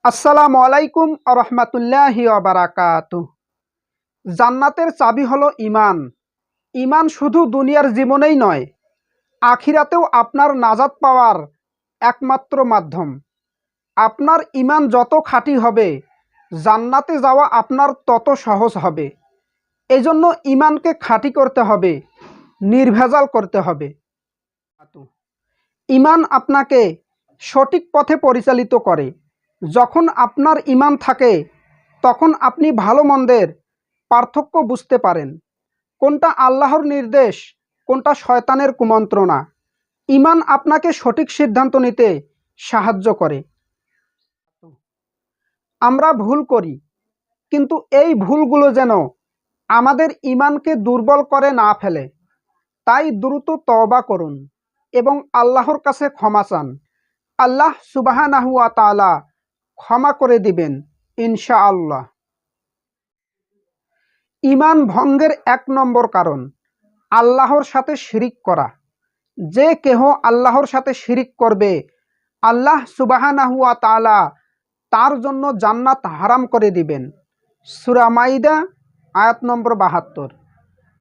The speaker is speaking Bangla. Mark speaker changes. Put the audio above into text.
Speaker 1: আসসালামু আলাইকুম আরহামাতুল্লাহি ওয়াবারাকাতুহ। জান্নাতের চাবি হলো ঈমান। ঈমান শুধু দুনিয়ার জীবনেই নয়, আখিরাতেও আপনার নাজাত পাওয়ার একমাত্র মাধ্যম। আপনার ঈমান যত খাঁটি হবে, জান্নাতে যাওয়া আপনার তত সহজ হবে। এজন্য ঈমানকে খাঁটি করতে হবে, নির্ভেজাল করতে হবে। ঈমান আপনাকে সঠিক পথে পরিচালিত করে। যখন আপনার ঈমান থাকে, তখন আপনি ভালো মন্দের পার্থক্য বুঝতে পারেন। কোনটা আল্লাহর নির্দেশ, কোনটা শয়তানের কুমন্ত্রণা। ঈমান আপনাকে সঠিক সিদ্ধান্ত নিতে সাহায্য করে। আমরা ভুল করি, কিন্তু এই ভুলগুলো যেন আমাদের ঈমানকে দুর্বল করে না ফেলে। তাই দ্রুত তওবা করুন এবং আল্লাহর কাছে ক্ষমা চান। আল্লাহ সুবহানাহু ওয়া তাআলা ক্ষমা করে দিবেন ইনশাআল্লাহ। ঈমান ভঙ্গের ১ নম্বর কারণ আল্লাহর সাথে শিরিক করা। যে কেহ আল্লাহর সাথে শিরিক করবে, আল্লাহ সুবহানাহু ওয়া তাআলা তার জন্য জান্নাত হারাম করে দিবেন। সূরা মাইদা আয়াত নম্বর ৭২।